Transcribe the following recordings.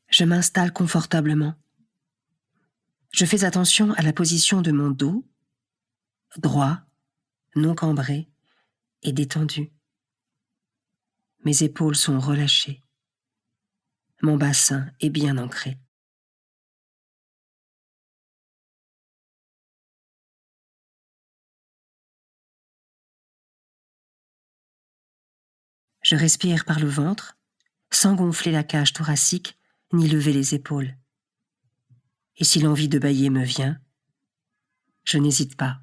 Je m'installe confortablement. Je fais attention à la position de mon dos, droit, non cambré et détendu. Mes épaules sont relâchées. Mon bassin est bien ancré. Je respire par le ventre, sans gonfler la cage thoracique ni lever les épaules. Et si l'envie de bâiller me vient, je n'hésite pas.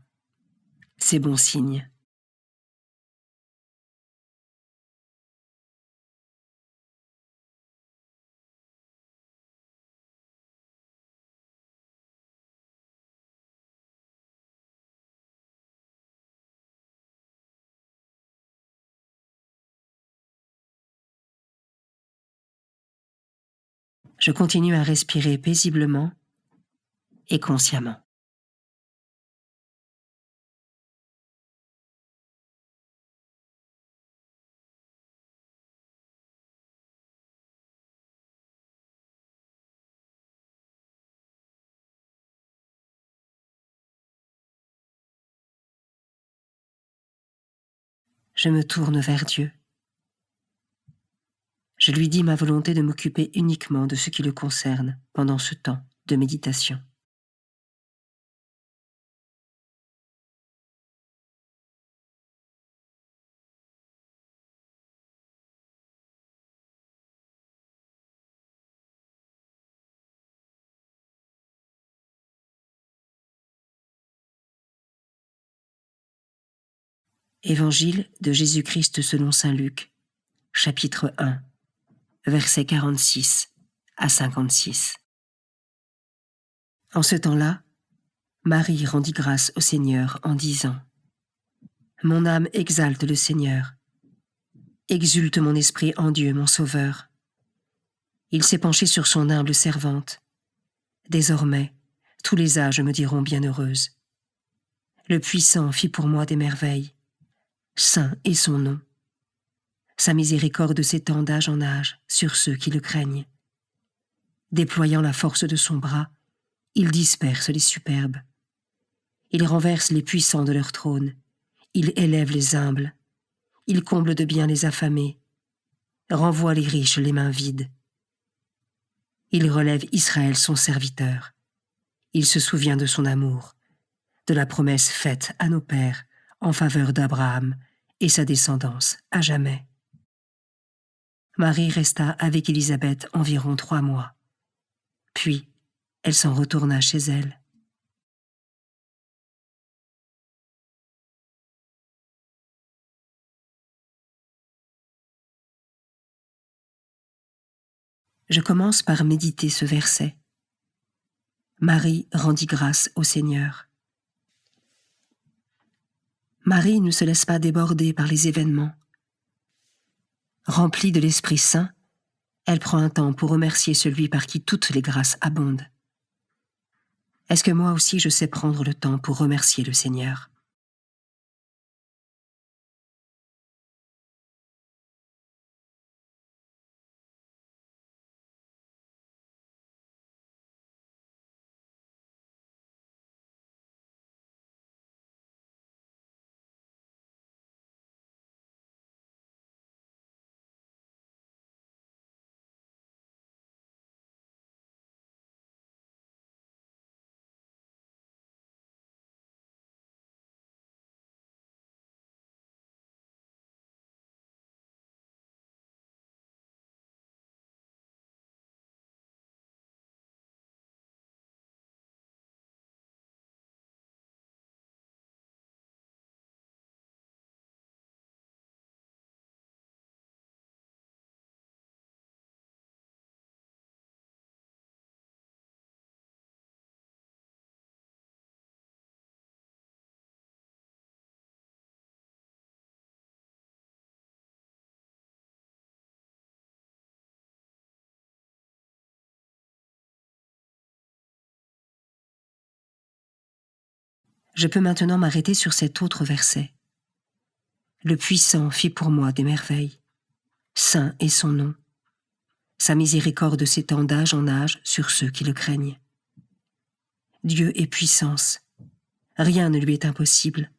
C'est bon signe. Je continue à respirer paisiblement et consciemment. Je me tourne vers Dieu. Je lui dis ma volonté de m'occuper uniquement de ce qui le concerne pendant ce temps de méditation. Évangile de Jésus-Christ selon saint Luc, chapitre 1, versets 46 à 56. En ce temps-là, Marie rendit grâce au Seigneur en disant : « Mon âme exalte le Seigneur. Exulte mon esprit en Dieu, mon Sauveur. Il s'est penché sur son humble servante. Désormais, tous les âges me diront bienheureuse. Le Puissant fit pour moi des merveilles. Saint est son nom. Sa miséricorde s'étend d'âge en âge sur ceux qui le craignent. Déployant la force de son bras, il disperse les superbes. Il renverse les puissants de leur trône. Il élève les humbles. Il comble de bien les affamés. Renvoie les riches les mains vides. Il relève Israël son serviteur. Il se souvient de son amour, de la promesse faite à nos pères en faveur d'Abraham et sa descendance à jamais. » Marie resta avec Élisabeth environ 3 mois. Puis, elle s'en retourna chez elle. Je commence par méditer ce verset. Marie rendit grâce au Seigneur. Marie ne se laisse pas déborder par les événements. Remplie de l'Esprit Saint, elle prend un temps pour remercier celui par qui toutes les grâces abondent. Est-ce que moi aussi je sais prendre le temps pour remercier le Seigneur ? Je peux maintenant m'arrêter sur cet autre verset. Le Puissant fit pour moi des merveilles. Saint est son nom. Sa miséricorde s'étend d'âge en âge sur ceux qui le craignent. Dieu est puissance. Rien ne lui est impossible.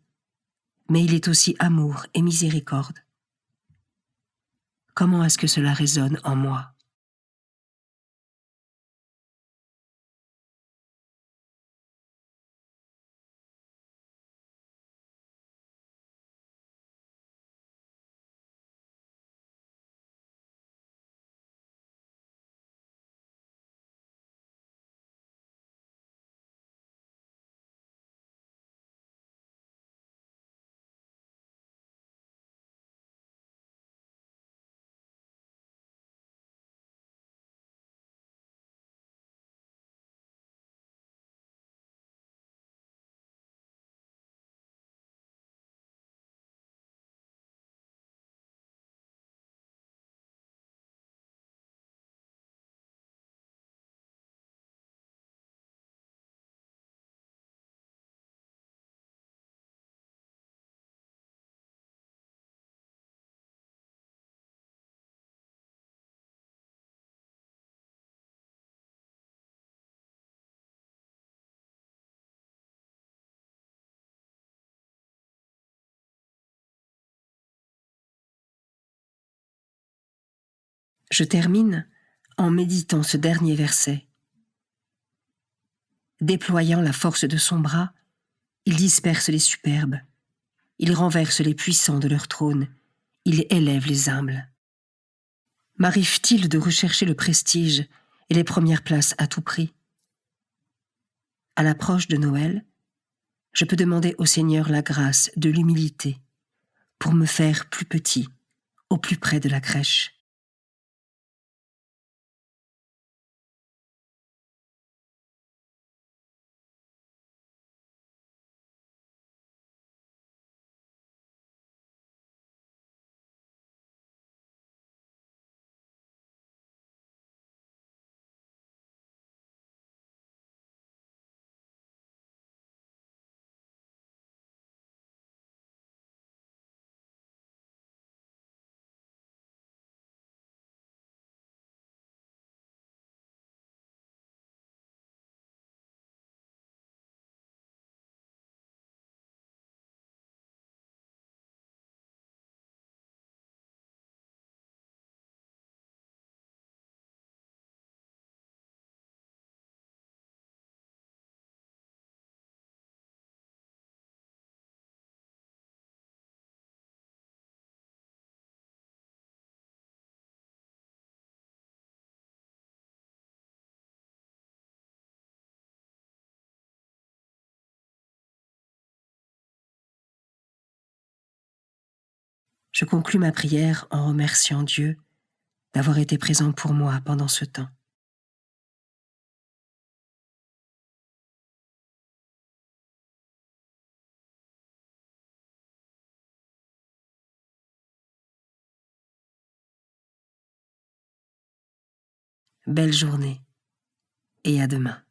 Mais il est aussi amour et miséricorde. Comment est-ce que cela résonne en moi ? Je termine en méditant ce dernier verset. Déployant la force de son bras, il disperse les superbes, il renverse les puissants de leur trône, il élève les humbles. M'arrive-t-il de rechercher le prestige et les premières places à tout prix ? À l'approche de Noël, je peux demander au Seigneur la grâce de l'humilité pour me faire plus petit, au plus près de la crèche. Je conclus ma prière en remerciant Dieu d'avoir été présent pour moi pendant ce temps. Belle journée et à demain.